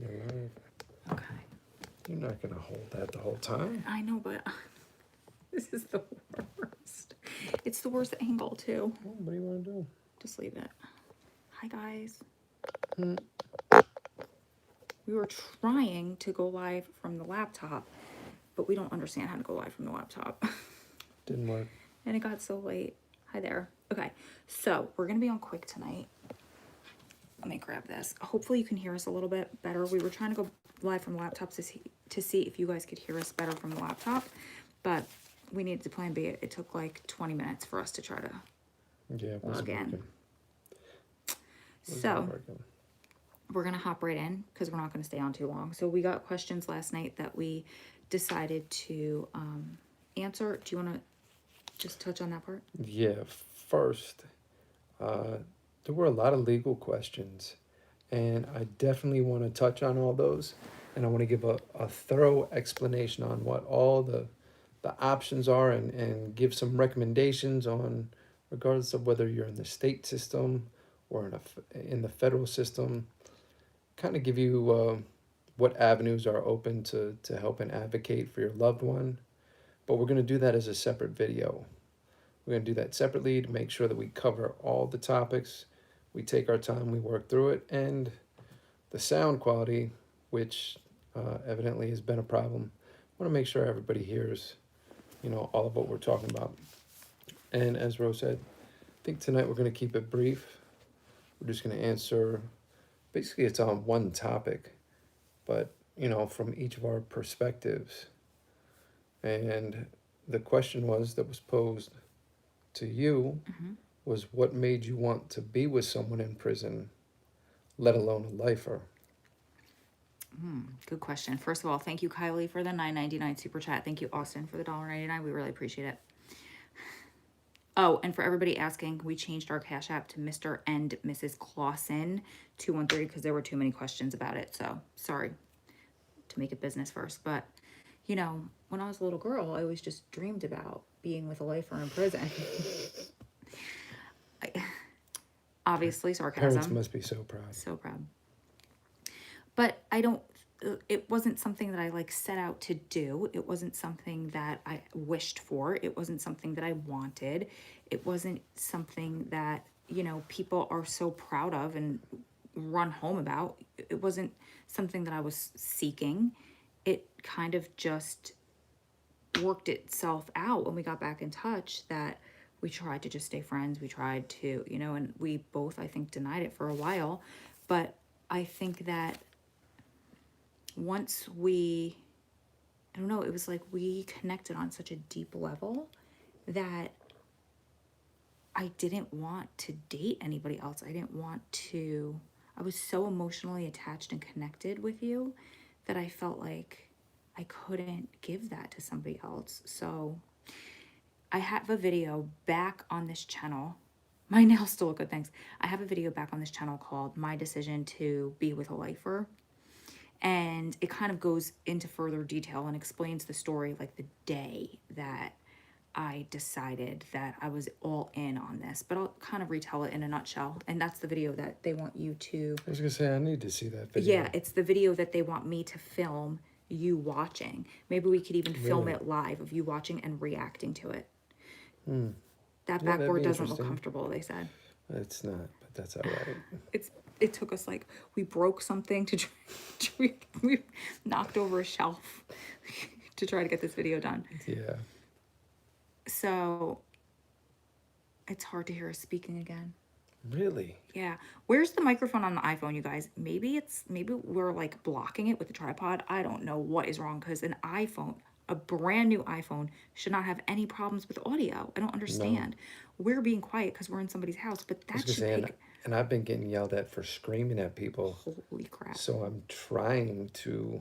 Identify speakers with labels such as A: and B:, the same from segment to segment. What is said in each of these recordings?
A: You're live.
B: Okay.
A: You're not going to hold that the whole time.
B: I know, but this is the worst. It's the worst angle, too.
A: Well, what do you want to do?
B: Just leave it. Hi, guys.
A: Hmm.
B: We were trying to go live from the laptop, but we don't understand how to go live from the laptop.
A: Didn't work.
B: And it got so late. Hi there. Okay, so we're going to be on quick tonight. Let me grab this. Hopefully you can hear us a little bit better. We were trying to go live from the laptop to see if you guys could hear us better from the laptop, but we needed to plan B. It took like 20 minutes for us to try to log in. So we're going to hop right in because we're not going to stay on too long. So we got questions last night that we decided to answer. Do you want to just touch on that part?
A: Yeah, first, there were a lot of legal questions, and I definitely want to touch on all those, and I want to give a thorough explanation on what all the options are and give some recommendations on, regardless of whether you're in the state system or in the federal system, kind of give you what avenues are open to help and advocate for your loved one. But we're going to do that as a separate video. We're going to do that separately to make sure that we cover all the topics. We take our time, we work through it, and the sound quality, which evidently has been a problem, I want to make sure everybody hears, all of what we're talking about. And as Rose said, I think tonight we're going to keep it brief. We're just going to answer, basically it's on one topic, but, from each of our perspectives. And the question that was posed to you was, what made you want to be with someone in prison, let alone a lifer?
B: Good question. First of all, thank you, Kylie, for the $9.99 super chat. Thank you, Austin, for the $1.99. We really appreciate it. Oh, and for everybody asking, we changed our Cash App to Mr. and Mrs. Clausen 213 because there were too many questions about it. So sorry to make it business first. But, when I was a little girl, I always just dreamed about being with a lifer in prison. Obviously, sarcasm.
A: Parents must be so proud.
B: So proud. But it wasn't something that I set out to do. It wasn't something that I wished for. It wasn't something that I wanted. It wasn't something that, people are so proud of and run home about. It wasn't something that I was seeking. It kind of just worked itself out when we got back in touch that we tried to just stay friends. We tried to, and we both, I think, denied it for a while. But I think that once it was like we connected on such a deep level that I didn't want to date anybody else. I was so emotionally attached and connected with you that I felt like I couldn't give that to somebody else. So I have a video back on this channel. My nails still look good, thanks. I have a video back on this channel called My Decision to Be with a Lifer. And it kind of goes into further detail and explains the story, like the day that I decided that I was all in on this. But I'll kind of retell it in a nutshell. And that's the video that they want you to...
A: I was going to say, I need to see that video.
B: Yeah, it's the video that they want me to film you watching. Maybe we could even film it live of you watching and reacting to it. That backboard doesn't look comfortable, they said.
A: It's not, but that's all right.
B: It took us we broke something to try, we knocked over a shelf to try to get this video done.
A: Yeah.
B: So it's hard to hear us speaking again.
A: Really?
B: Yeah. Where's the microphone on the iPhone, you guys? Maybe we're blocking it with the tripod. I don't know what is wrong because an iPhone, a brand new iPhone, should not have any problems with audio. I don't understand. No. We're being quiet because we're in somebody's house, but that should take...
A: And I've been getting yelled at for screaming at people.
B: Holy crap.
A: So I'm trying to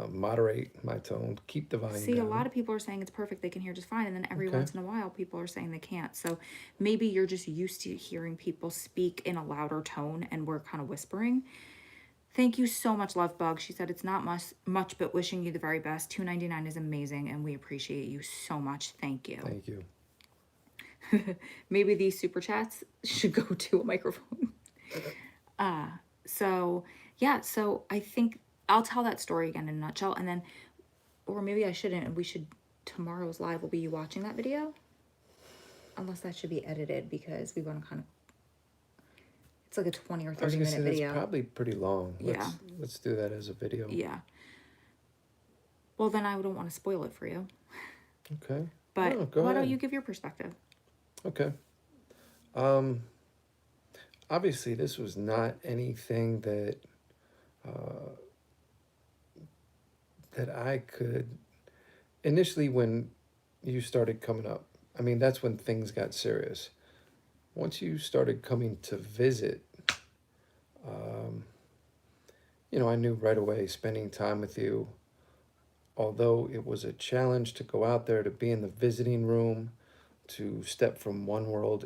A: moderate my tone, keep the volume down.
B: See, a lot of people are saying it's perfect, they can hear just fine, and then every once in a while people are saying they can't. So maybe you're just used to hearing people speak in a louder tone and we're kind of whispering. Thank you so much, Love Bug. She said it's not much, but wishing you the very best. $2.99 is amazing, and we appreciate you so much. Thank you.
A: Thank you.
B: Maybe these super chats should go to a microphone. So, yeah, so I think I'll tell that story again in a nutshell, and then, or maybe I shouldn't, and we should, tomorrow's live will be you watching that video, unless that should be edited because we want to kind of, it's like a 20 or
A: I was
B: 30
A: gonna
B: minute
A: say that's
B: video.
A: probably pretty long.
B: Yeah.
A: Let's do that as a video.
B: Yeah. Well, then I don't want to spoil it for you.
A: Okay.
B: But
A: No, go
B: why don't
A: ahead.
B: you give your perspective?
A: Okay. Um, Obviously, this was not anything uh, that I could initially when you started coming up. I mean, that's when things got serious. Once you started coming to visit, um, I knew right away spending time with you, although it was a challenge to go out there to be in the visiting room, to step from one world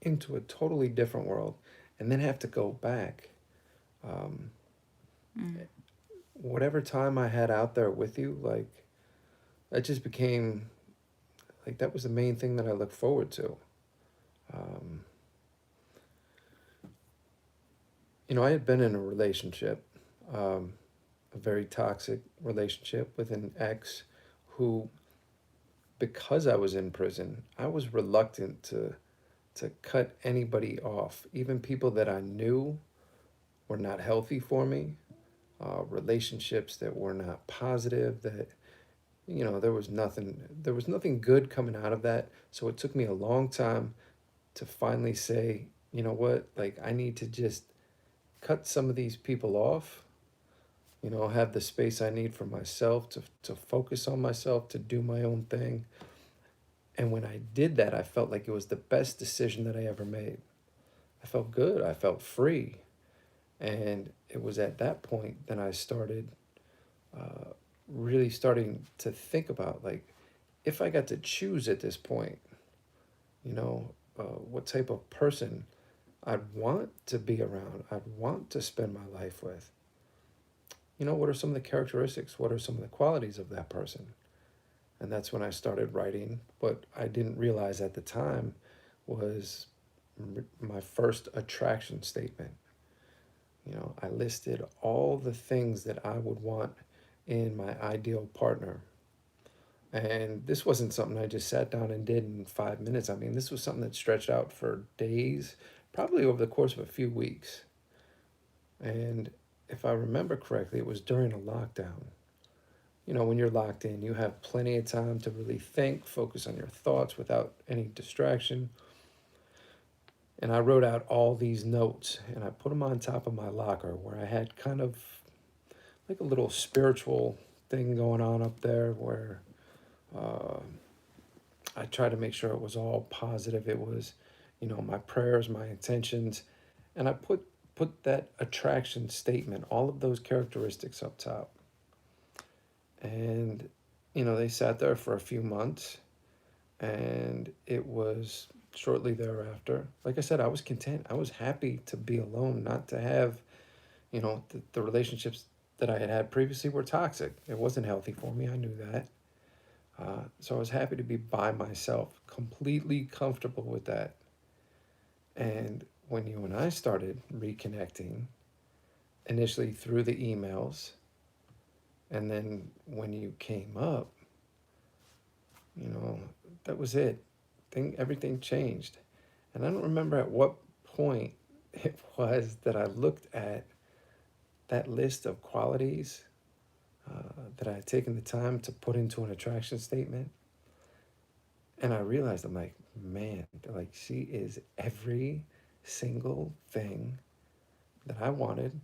A: into a totally different world, and then have to go back. Um,
B: Mm.
A: Whatever time I had out there with you, like that just became like that was the main thing that I looked forward to. Um, I had been in a relationship, um, a very toxic relationship with an ex who, because I was in prison, I was reluctant to cut anybody off, even people that I knew were not healthy for me, relationships that were not positive, that there was nothing good coming out of that. So it took me a long time to finally say, you know what, like I need to just cut some of these people off, have the space I need for myself to focus on myself, to do my own thing. And when I did that, I felt like it was the best decision that I ever made. I felt good. I felt free. And it was at that point that I started uh, really starting to think about, like, if I got to choose at this point, what type of person I'd want to be around, I'd want to spend my life with. What are some of the characteristics? What are some of the qualities of that person? And that's when I started writing. What I didn't realize at the time was my first attraction statement. I listed all the things that I would want in my ideal partner. And this wasn't something I just sat down and did in 5 minutes. I mean, this was something that stretched out for days, probably over the course of a few weeks. And if I remember correctly, it was during a lockdown. When you're locked in, you have plenty of time to really think, focus on your thoughts without any distraction. And I wrote out all these notes and I put them on top of my locker where I had kind of like a little spiritual thing going on up there where uh, I tried to make sure it was all positive. It was, my prayers, my intentions. And I put that attraction statement, all of those characteristics up top. And, they sat there for a few months and it was shortly thereafter. Like I said, I was content. I was happy to be alone, not to have, the relationships that I had had previously were toxic. It wasn't healthy for me. I knew that. So I was happy to be by myself, completely comfortable with that. And when you and I started reconnecting, initially through the emails, and then when you came up, you know, that was it. Everything changed. And I don't remember at what point it was that I looked at that list of qualities that I had taken the time to put into an attraction statement. And I realized, I'm like, man, like she is every single thing that I wanted,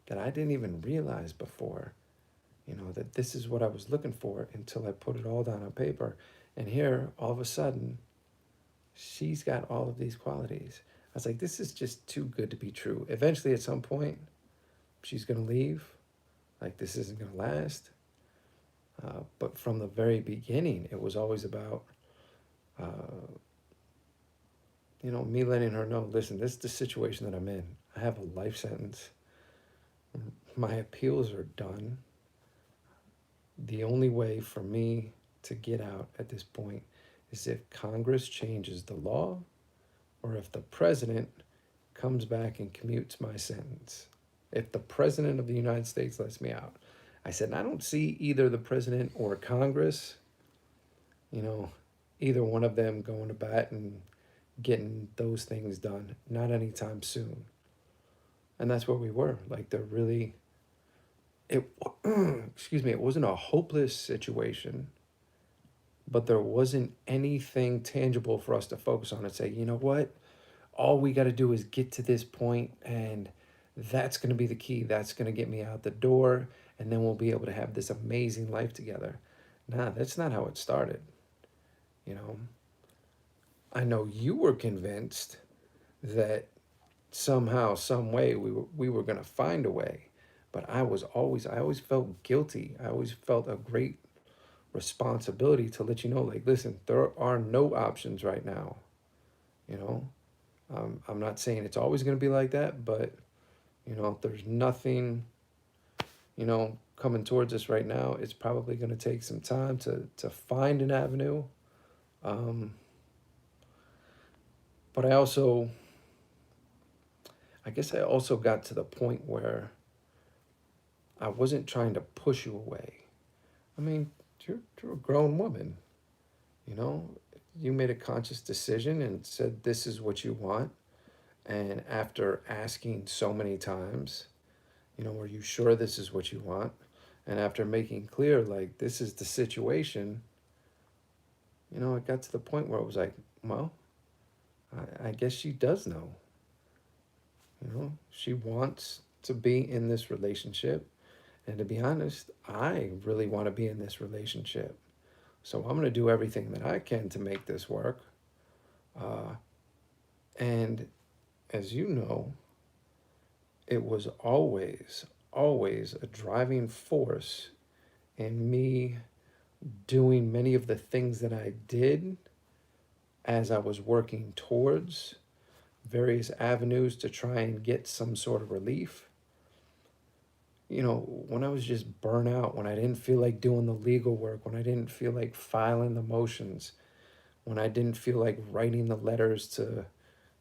A: that I didn't even realize before, that this is what I was looking for until I put it all down on paper. And here, all of a sudden, she's got all of these qualities. I was like, this is just too good to be true. Eventually, at some point, she's going to leave. Like, this isn't going to last. But from the very beginning, it was always about, uh, me letting her know, listen, this is the situation that I'm in. I have a life sentence. My appeals are done. The only way for me to get out at this point is if Congress changes the law or if the president comes back and commutes my sentence. if the president of the United States lets me out. I said, I don't see either the president or Congress, you know, either one of them going to bat and getting those things done. Not anytime soon. And that's where we were. Like, they're really, it, excuse me, it wasn't a hopeless situation, but there wasn't anything tangible for us to focus on and say, you know what? All we got to do is get to this point, and that's going to be the key. That's going to get me out the door, and then we'll be able to have this amazing life together. Nah, that's not how it started. You know, I know you were convinced that somehow, some way, we were going to find a way, but I always felt guilty. I always felt a great responsibility to let you know, like, listen, there are no options right now. You know, I'm not saying it's always going to be like that, but you know, if there's nothing, you know, coming towards us right now, it's probably going to take some time to find an avenue. Um, but I guess I also got to the point where I wasn't trying to push you away. I mean, you're a grown woman, you know, you made a conscious decision and said, this is what you want. And after asking so many times, you know, are you sure this is what you want? And after making clear, like, this is the situation, you know, it got to the point where it was like, well, I guess she does know. You know, she wants to be in this relationship. And to be honest, I really want to be in this relationship. So I'm going to do everything that I can to make this work. And as you know, it was always a driving force in me doing many of the things that I did as I was working towards various avenues to try and get some sort of relief. You know, when I was just burnt out, when I didn't feel like doing the legal work, when I didn't feel like filing the motions, when I didn't feel like writing the letters to,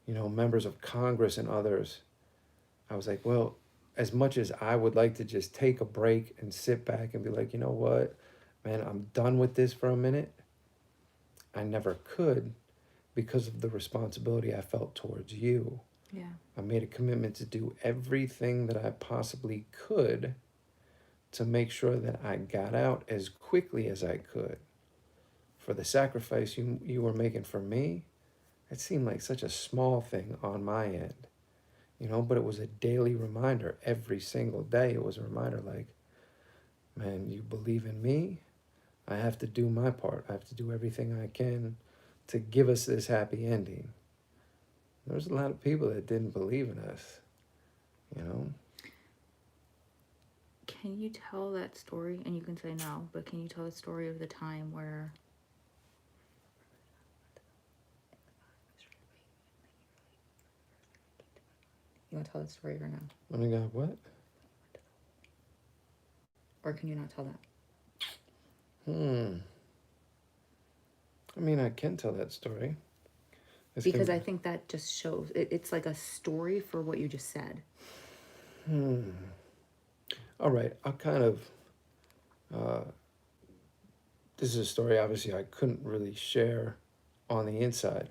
A: you know, members of Congress and others, I was like, well, as much as I would like to just take a break and sit back and be like, you know what, man, I'm done with this for a minute, I never could because of the responsibility I felt towards you.
B: Yeah.
A: I made a commitment to do everything that I possibly could to make sure that I got out as quickly as I could. For the sacrifice you were making for me, it seemed like such a small thing on my end, you know, but it was a daily reminder. Every single day, it was a reminder like, man, you believe in me, I have to do my part. I have to do everything I can to give us this happy ending. There's a lot of people that didn't believe in us, you know.
B: Can you tell that story? And you can say no, but can you tell the story of the time where you want to tell that story or no?
A: When I got what?
B: Or can you not tell that?
A: I mean, I can tell that story.
B: Because I think that just shows it's like a story for what you just said.
A: All right, I'll kind of. This is a story obviously I couldn't really share on the inside.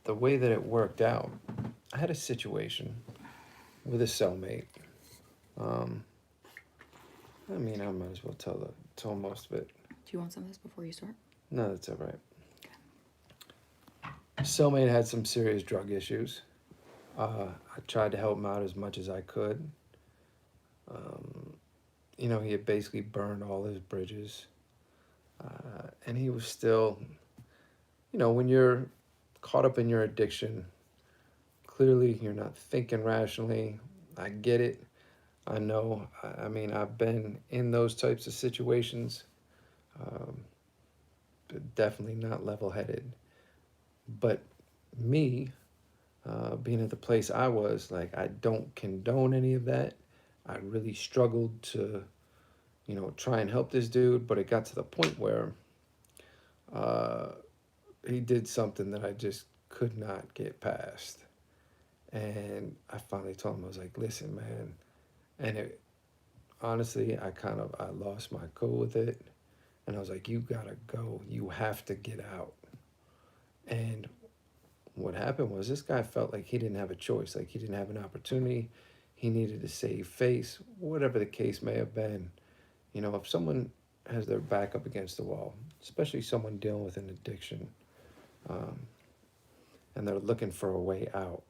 A: The way that it worked out, I had a situation with a cellmate. I mean, I might as well tell most of it.
B: Do you want some of this before you start?
A: No, that's all right. Cellmate had some serious drug issues. I tried to help him out as much as I could. You know, he had basically burned all his bridges. And he was still, you know, when you're caught up in your addiction, clearly you're not thinking rationally. I get it. I know. I mean, I've been in those types of situations. But definitely not level-headed. But me, being at the place I was, like, I don't condone any of that. I really struggled to, you know, try and help this dude, but it got to the point where he did something that I just could not get past. And I finally told him, I was like, listen, man. And it, honestly, I lost my cool with it. And I was like, you gotta go. You have to get out. And what happened was this guy felt like he didn't have a choice, like he didn't have an opportunity. He needed to save face, whatever the case may have been. You know, if someone has their back up against the wall, especially someone dealing with an addiction, um, and they're looking for a way out,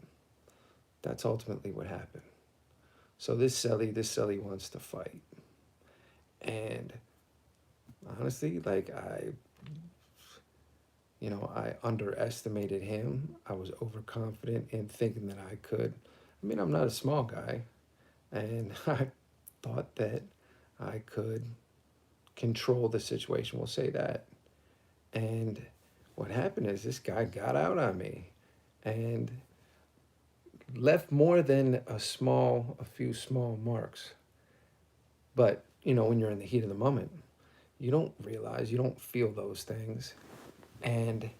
A: that's ultimately what happened. So this celly wants to fight. And honestly, like I underestimated him. I was overconfident in thinking that I could. I mean, I'm not a small guy, and I thought that I could control the situation. We'll say that. And what happened is this guy got out on me and left more than a few small marks. But, when you're in the heat of the moment, you don't realize, you don't feel those things. And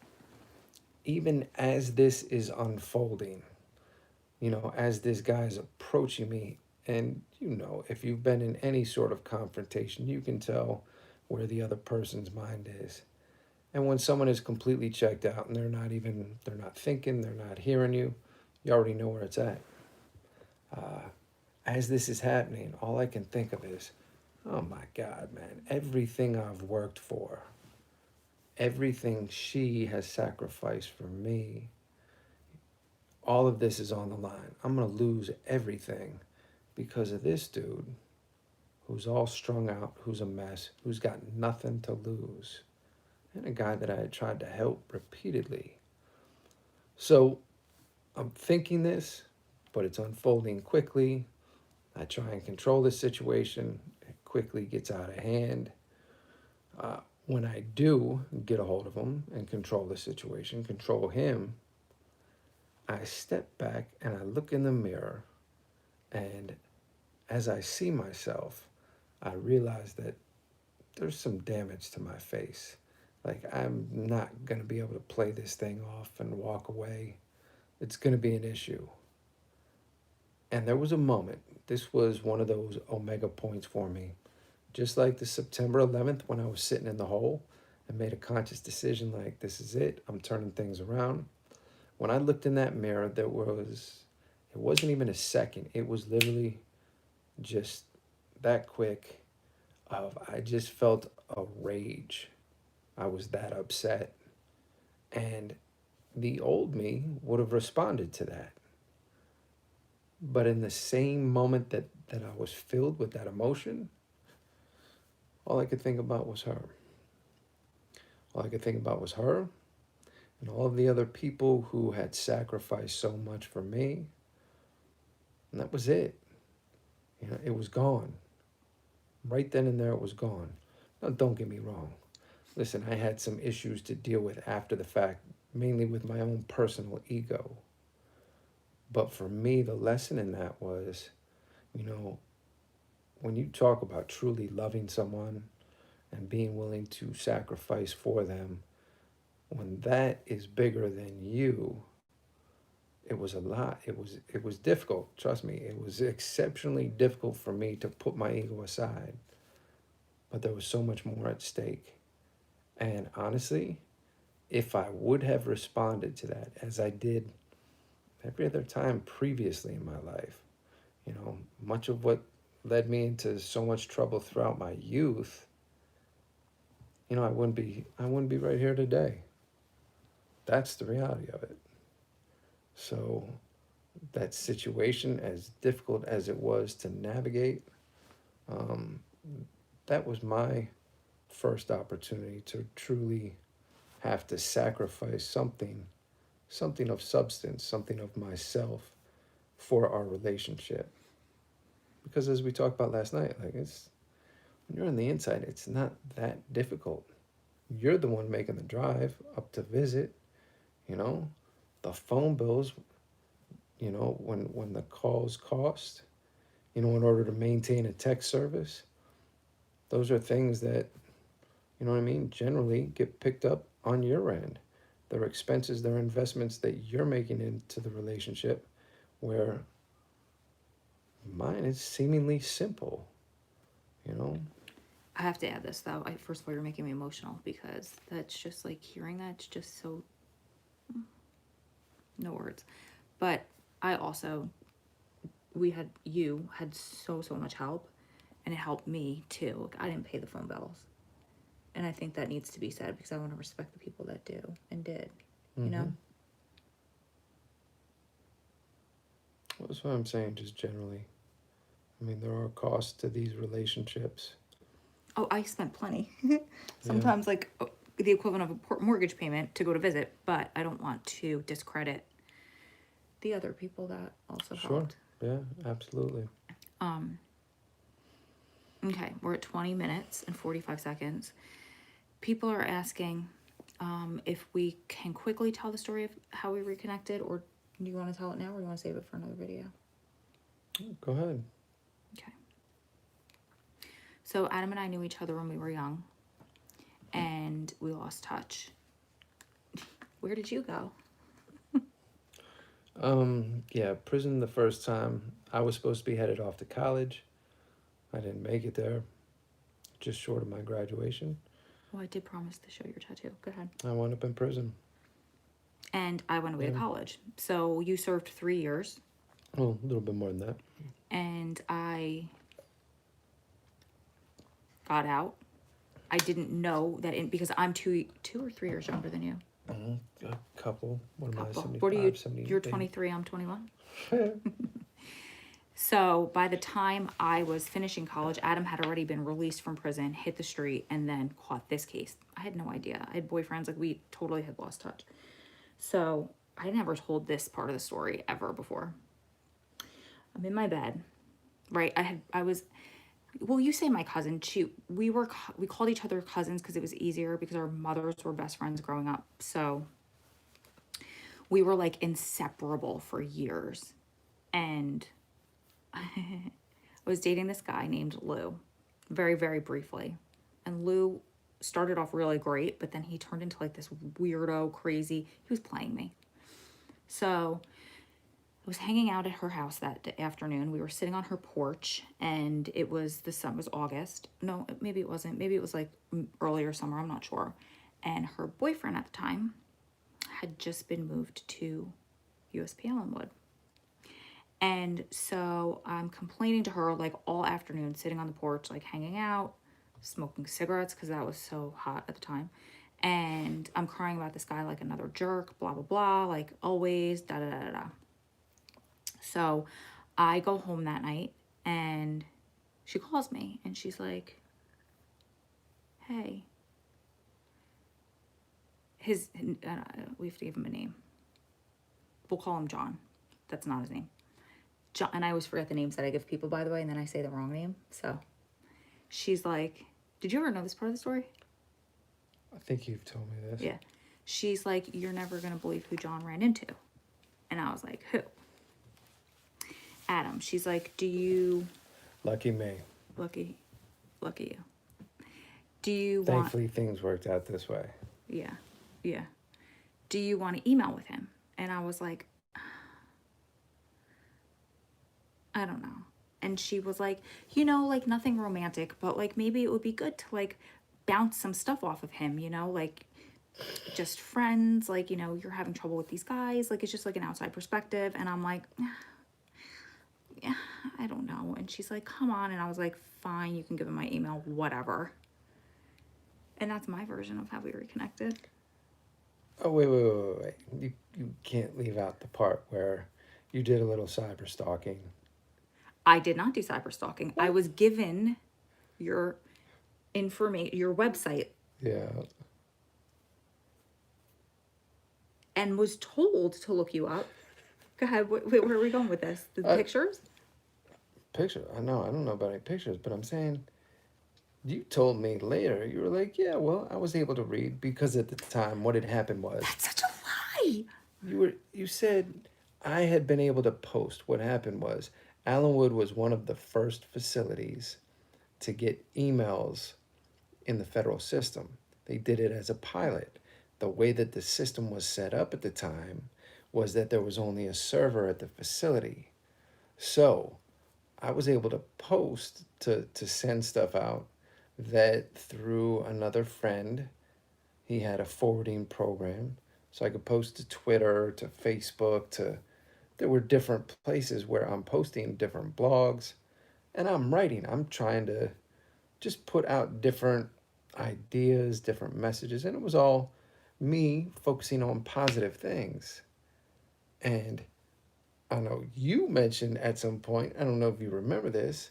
A: even as this is unfolding, as this guy is approaching me, and if you've been in any sort of confrontation, you can tell where the other person's mind is. And when someone is completely checked out and they're not thinking, they're not hearing you, you already know where it's at. As this is happening, all I can think of is, oh my God, man, everything I've worked for, everything she has sacrificed for me, all of this is on the line. I'm going to lose everything because of this dude who's all strung out, who's a mess, who's got nothing to lose, and a guy that I had tried to help repeatedly. So I'm thinking this, but it's unfolding quickly. I try and control the situation. It quickly gets out of hand. When I do get a hold of him and control the situation, control him, I step back and I look in the mirror, and as I see myself, I realize that there's some damage to my face. Like, I'm not going to be able to play this thing off and walk away. It's going to be an issue. And there was a moment, this was one of those omega points for me. Just like the September 11th when I was sitting in the hole and made a conscious decision like, this is it, I'm turning things around. When I looked in that mirror, it wasn't even a second. It was literally just that quick I just felt a rage. I was that upset. And the old me would have responded to that. But in the same moment that I was filled with that emotion, all I could think about was her. All I could think about was her and all of the other people who had sacrificed so much for me. And that was it. It was gone. Right then and there, it was gone. Now, don't get me wrong. Listen, I had some issues to deal with after the fact, mainly with my own personal ego. But for me, the lesson in that was, when you talk about truly loving someone and being willing to sacrifice for them, when that is bigger than you, it was a lot. It was difficult. Trust me, it was exceptionally difficult for me to put my ego aside. But there was so much more at stake. And honestly, if I would have responded to that as I did every other time previously in my life, much of what led me into so much trouble throughout my youth, I wouldn't be right here today. That's the reality of it. So that situation, as difficult as it was to navigate, um, that was my first opportunity to truly have to sacrifice something of substance, something of myself for our relationship. Because as we talked about last night, like when you're on the inside, it's not that difficult. You're the one making the drive up to visit, you know, the phone bills, when the calls cost, in order to maintain a text service, those are things that, generally get picked up on your end. They're expenses, they're investments that you're making into the relationship where mine is seemingly simple, you know?
B: I have to add this though. First of all, you're making me emotional because that's just like hearing that. It's just so, no words. But you had so much help, and it helped me too. Like, I didn't pay the phone bills. And I think that needs to be said because I want to respect the people that do and did, you know?
A: Well, that's what I'm saying, just generally. I mean, there are costs to these relationships.
B: Oh, I spent plenty. Sometimes like the equivalent of a mortgage payment to go to visit, but I don't want to discredit the other people that also
A: Sure.
B: helped.
A: Yeah, absolutely.
B: Okay, we're at 20 minutes and 45 seconds. People are asking if we can quickly tell the story of how we reconnected, or do you want to tell it now, or do you want to save it for another video?
A: Go ahead.
B: Okay. So Adam and I knew each other when we were young, and we lost touch. Where did you go?
A: Yeah, prison the first time. I was supposed to be headed off to college. I didn't make it there, just short of my graduation.
B: Well, I did promise to show your tattoo. Go ahead.
A: I wound up in prison.
B: And I went away to college. So you served 3 years.
A: Well, a little bit more than that.
B: And I got out. I didn't know that because I'm 2 or 3 years younger than you.
A: A couple. What am I, 75,
B: What are you?
A: 78?
B: You're 23, I'm 21. So by the time I was finishing college, Adam had already been released from prison, hit the street, and then caught this case. I had no idea. I had boyfriends, like we totally had lost touch. So I never told this part of the story ever before. I'm in my bed, right? Well, you say my cousin. We called each other cousins because it was easier because our mothers were best friends growing up. So we were like inseparable for years. And I was dating this guy named Lou, very, very briefly. And Lou started off really great, but then he turned into like this weirdo, crazy. He was playing me. So I was hanging out at her house that afternoon. We were sitting on her porch, and the sun was August. No, maybe it wasn't. Maybe it was like earlier summer. I'm not sure. And her boyfriend at the time had just been moved to USP Ellenwood. And so I'm complaining to her like all afternoon, sitting on the porch, like hanging out, smoking cigarettes because that was so hot at the time. And I'm crying about this guy like another jerk, blah, blah, blah, like always, da, da, da, da, da. So I go home that night, and she calls me, and she's like, hey. We have to give him a name. We'll call him John. That's not his name. John, and I always forget the names that I give people, by the way, and then I say the wrong name. So she's like, did you ever know this part of the story?
A: I think you've told me this.
B: Yeah. She's like, you're never going to believe who John ran into. And I was like, who? Adam. She's like, do you...
A: Lucky me.
B: Lucky you. Do you
A: Thankfully, things worked out this way.
B: Yeah. Do you want to email with him? And I was like, I don't know. And she was like, like nothing romantic, but like maybe it would be good to like bounce some stuff off of him, like just friends, like, you're having trouble with these guys. Like, it's just like an outside perspective. And I'm like, yeah, I don't know. And she's like, come on. And I was like, fine, you can give him my email, whatever. And that's my version of how we reconnected.
A: Oh, wait. You can't leave out the part where you did a little cyber stalking.
B: I did not do cyber stalking. I was given your website.
A: Yeah.
B: And was told to look you up. Go ahead. Where are we going with this? The pictures?
A: Picture? I don't know about any pictures, but I'm saying, you told me later, you were like, yeah, well, I was able to read because at the time what had happened was...
B: That's such a lie!
A: You said I had been able to post. What happened was Allenwood was one of the first facilities to get emails in the federal system. They did it as a pilot. The way that the system was set up at the time was that there was only a server at the facility. So I was able to post to send stuff out that through another friend, he had a forwarding program. So I could post to Twitter, to Facebook, there were different places where I'm posting different blogs and I'm writing. I'm trying to just put out different ideas, different messages. And it was all me focusing on positive things. And I know you mentioned at some point, I don't know if you remember this,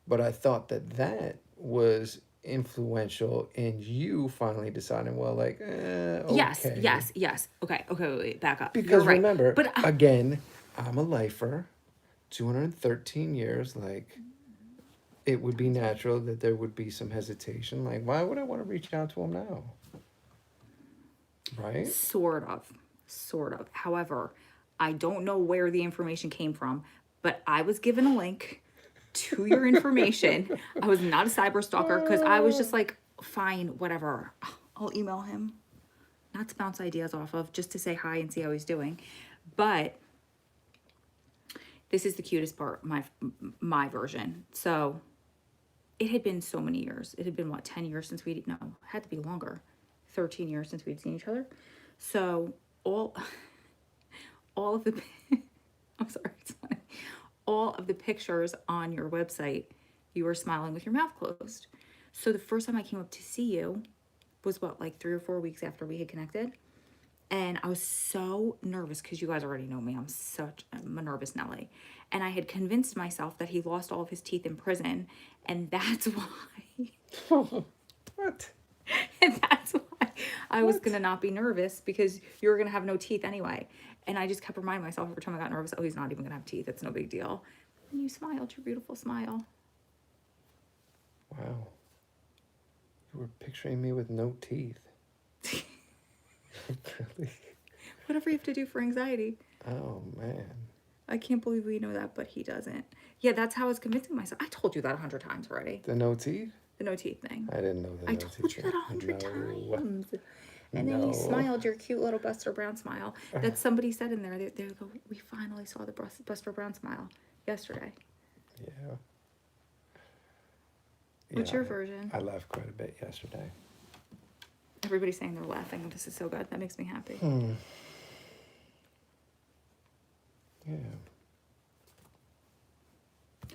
A: but I thought that was influential in you finally deciding, well, like,
B: Yes,
A: okay.
B: yes, yes. Okay, okay, wait, back up. You're
A: Because
B: right.
A: remember,
B: But
A: again, I'm a lifer, 213 years, like, it would be natural that there would be some hesitation. Like, why would I want to reach out to him now? Right?
B: sort of, sort of. However, I don't know where the information came from, but I was given a link to your information. I was not a cyber stalker because I was just like, fine, whatever. I'll email him. Not to bounce ideas off of, just to say hi and see how he's doing. But this is the cutest part, my version. So it had been so many years. It had been what, 10 years since we, no, it had to be longer. 13 years since we'd seen each other. So all of the I'm sorry, it's funny. All of the pictures on your website, you were smiling with your mouth closed. So the first time I came up to see you was what, like 3 or 4 weeks after we had connected. And I was so nervous because you guys already know me. I'm a nervous Nelly. And I had convinced myself that he lost all of his teeth in prison. And that's why.
A: What?
B: And that's why I was
A: What?
B: going to not be nervous because you were going to have no teeth anyway. And I just kept reminding myself every time I got nervous, oh, he's not even going to have teeth. It's no big deal. And you smiled your beautiful smile.
A: Wow. You were picturing me with no teeth. Really?
B: Whatever you have to do for anxiety.
A: Oh, man.
B: I can't believe we know that, but he doesn't. Yeah, that's how I was convincing myself. I told you that 100 times already.
A: The no teeth?
B: The no teeth thing.
A: I didn't know the
B: I
A: no
B: told
A: teeth
B: you that
A: thing.
B: 100
A: No.
B: times. And then you smiled your cute little Buster Brown smile that somebody said in there. They go, we finally saw the Buster Brown smile yesterday.
A: Yeah.
B: What's
A: Yeah,
B: your version?
A: I laughed quite a bit yesterday.
B: Everybody's saying they're laughing. This is so good. That makes me happy.
A: Yeah.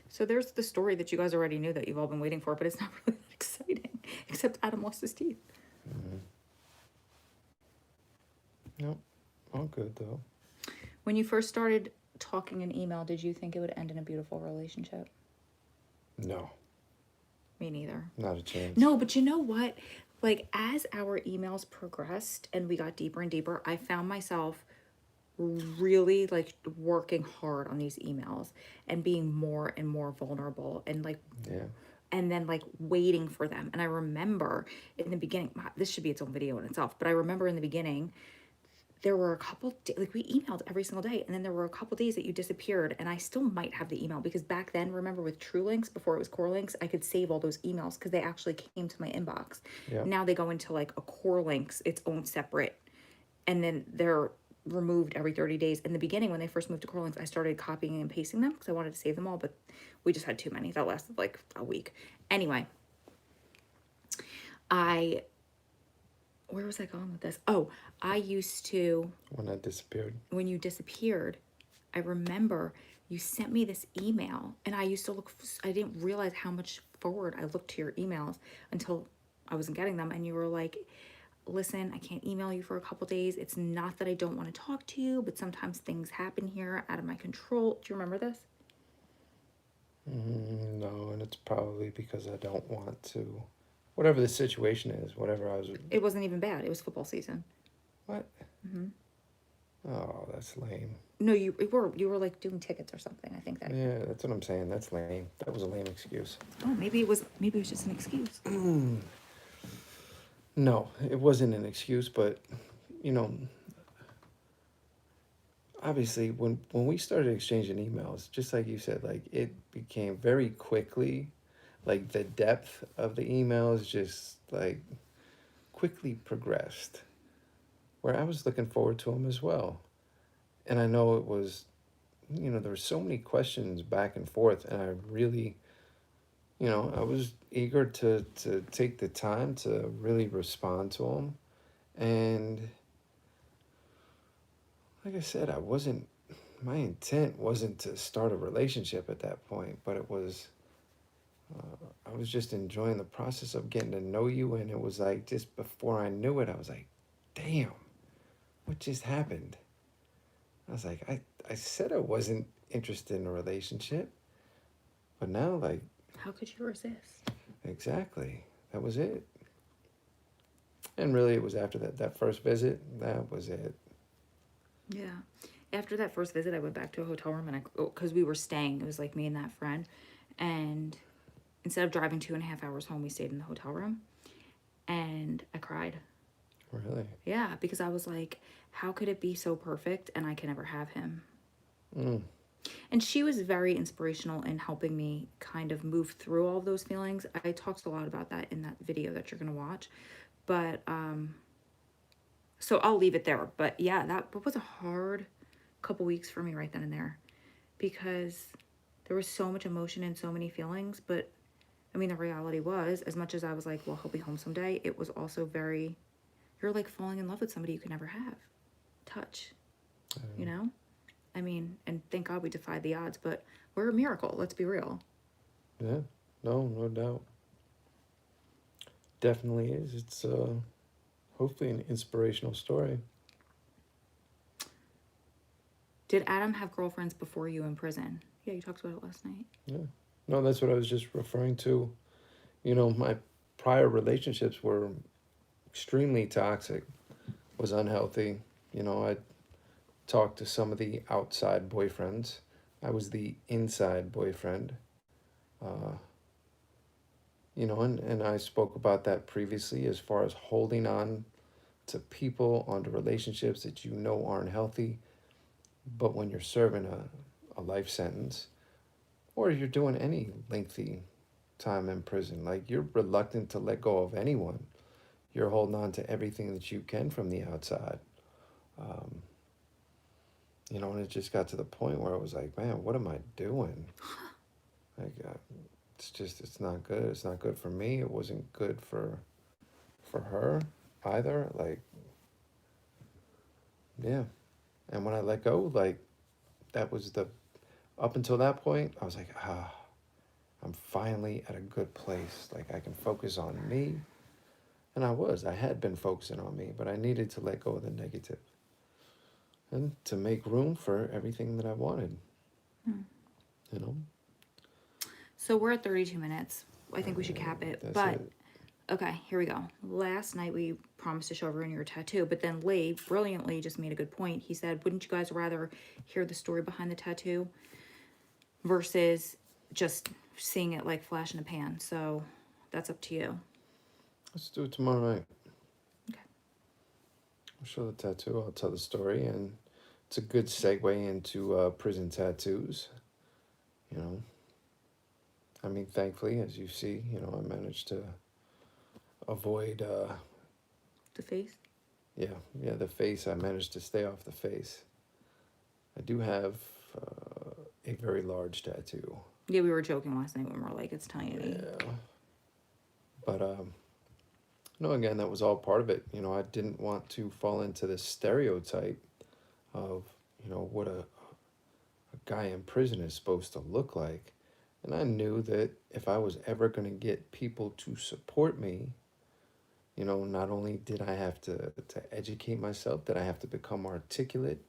B: So there's the story that you guys already knew that you've all been waiting for, but it's not really that exciting, except Adam lost his teeth.
A: Nope. All good, though.
B: When you first started talking in email, did you think it would end in a beautiful relationship?
A: No.
B: Me neither.
A: Not a chance.
B: No, but you know what? Like, as our emails progressed and we got deeper and deeper, I found myself really like working hard on these emails and being more and more vulnerable and like,
A: Yeah.
B: and then like waiting for them. And I remember in the beginning, this should be its own video in itself, but I remember in the beginning, there were a couple like we emailed every single day, and then there were a couple days that you disappeared, and I still might have the email because back then, remember with True Links, before it was Core Links, I could save all those emails because they actually came to my inbox.
A: Yeah.
B: Now they go into like a Core Links, its own separate, and then they're removed every 30 days. In the beginning, when they first moved to Core Links, I started copying and pasting them because I wanted to save them all, but we just had too many. That lasted like a week. Anyway, where was I going with this? Oh, I used to,
A: When I disappeared.
B: when you disappeared, I remember you sent me this email, and I used to look, I didn't realize how much forward I looked to your emails until I wasn't getting them. And you were like, listen, I can't email you for a couple days. It's not that I don't want to talk to you, but sometimes things happen here out of my control. Do you remember this?
A: No, and it's probably because I don't want to. Whatever the situation is, whatever I was.
B: It wasn't even bad. It was football season.
A: What? Oh, that's lame.
B: No, you were like doing tickets or something. I think that.
A: Yeah, that's what I'm saying. That's lame. That was a lame excuse.
B: Oh, maybe it was just an excuse.
A: No, it wasn't an excuse, but you know, obviously when we started exchanging emails, just like you said, like it became very quickly, like the depth of the emails just like quickly progressed, where I was looking forward to them as well. and I know it was, there were so many questions back and forth, and I really, I was eager to take the time to really respond to them. And like I said, my intent wasn't to start a relationship at that point, but it was, I was just enjoying the process of getting to know you. And it was like, just before I knew it, I was like, damn, what just happened? I was like, I said I wasn't interested in a relationship, but now, like,
B: How could you resist?
A: exactly, that was it. And really, it was after that first visit, that was it.
B: Yeah. After that first visit, I went back to a hotel room and because we were staying, it was like me and that friend. And instead of driving 2.5 hours home, we stayed in the hotel room. And I cried.
A: Really?
B: Yeah, because I was like, how could it be so perfect and I can never have him?
A: Mm.
B: And she was very inspirational in helping me kind of move through all of those feelings. I talked a lot about that in that video that you're going to watch. But, so I'll leave it there. But yeah, that was a hard couple weeks for me right then and there because there was so much emotion and so many feelings. But I mean, the reality was, as much as I was like, well, he'll be home someday, it was also very, you're like falling in love with somebody you could never have. Touch, you know? I mean, and thank God we defied the odds, but we're a miracle. Let's be real.
A: Yeah, no doubt. Definitely is. It's hopefully an inspirational story.
B: Did Adam have girlfriends before you in prison? Yeah, you talked about it last night.
A: Yeah. No, that's what I was just referring to. My prior relationships were extremely toxic, was unhealthy. I talked to some of the outside boyfriends. I was the inside boyfriend. Uh, and I spoke about that previously as far as holding on to people, onto relationships that aren't healthy. But when you're serving a life sentence, or you're doing any lengthy time in prison, like you're reluctant to let go of anyone. You're holding on to everything that you can from the outside. Um, and it just got to the point where I was like, man, what am I doing? Like, it's not good. It's not good for me. It wasn't good for her either. Like, yeah. And when I let go, like, that was up until that point, I was like, I'm finally at a good place. Like, I can focus on me. And I had been focusing on me, but I needed to let go of the negative and to make room for everything that I wanted,
B: Hmm.
A: you know?
B: So we're at 32 minutes. I think we should cap it.
A: That's
B: But
A: it.
B: okay, here we go. Last night we promised to show everyone your tattoo, but then Lee brilliantly just made a good point. He said, wouldn't you guys rather hear the story behind the tattoo versus just seeing it like flash in a pan? So that's up to you.
A: Let's do it tomorrow night.
B: Okay.
A: I'll show the tattoo. I'll tell the story, and it's a good segue into prison tattoos. You know, I mean, thankfully, as you see, I managed to avoid.
B: The face?
A: Yeah, the face. I managed to stay off the face. I do have a very large tattoo.
B: Yeah, we were joking last night when we were like, it's tiny.
A: Yeah, but no, again, that was all part of it. I didn't want to fall into this stereotype of what a guy in prison is supposed to look like. And I knew that if I was ever going to get people to support me, not only did I have to educate myself, did I have to become articulate,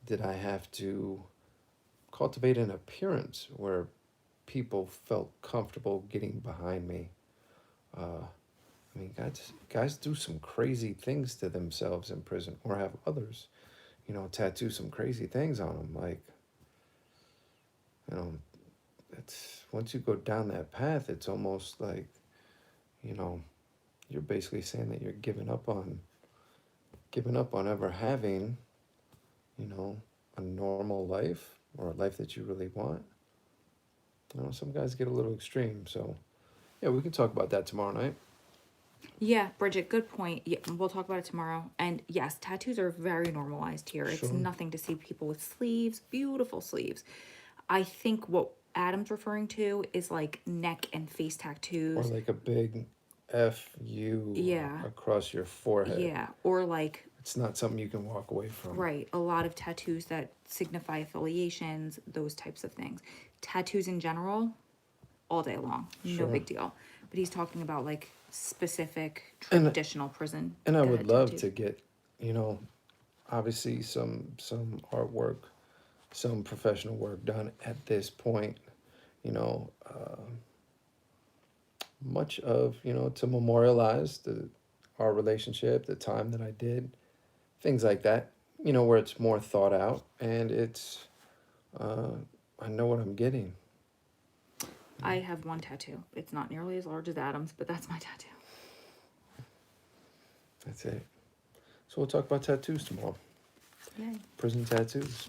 A: did I have to cultivate an appearance where people felt comfortable getting behind me. I mean, guys do some crazy things to themselves in prison, or have others, tattoo some crazy things on them. Like, you know, it's once you go down that path, it's almost like, you're basically saying that you're giving up on ever having, a normal life or a life that you really want. Some guys get a little extreme. So, yeah, we can talk about that tomorrow night.
B: Yeah, Bridget, good point. Yeah, we'll talk about it tomorrow. And yes, tattoos are very normalized here. It's
A: Sure.
B: nothing to see people with sleeves, beautiful sleeves. I think what Adam's referring to is like neck and face
A: Or
B: tattoos.
A: like a big FU
B: Yeah,
A: across your forehead.
B: yeah. Or like,
A: It's not something you can walk away from.
B: right, a lot of tattoos that signify affiliations, those types of things. Tattoos in general, all day long, no
A: Sure.
B: big deal. But he's talking about like specific
A: And
B: traditional prison
A: and I would love
B: tattoos.
A: to get, you know, obviously some artwork, some professional work done at this point. You know, much of, to memorialize our relationship, the time that I did, things like that. Where it's more thought out and it's uh, I know what I'm getting.
B: I have one tattoo. It's not nearly as large as Adam's, but that's my tattoo.
A: That's it. So we'll talk about tattoos tomorrow.
B: Yay.
A: Prison tattoos.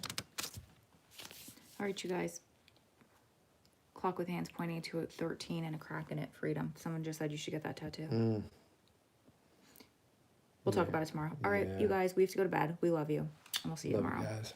B: All right, you guys. Clock with hands pointing to a 13 and a crack in it. Freedom. Someone just said you should get that tattoo. We'll talk
A: Yeah.
B: about it tomorrow. All right,
A: Yeah.
B: you guys, we have to go to bed. We love you. And we'll see you
A: Love you
B: tomorrow.
A: guys.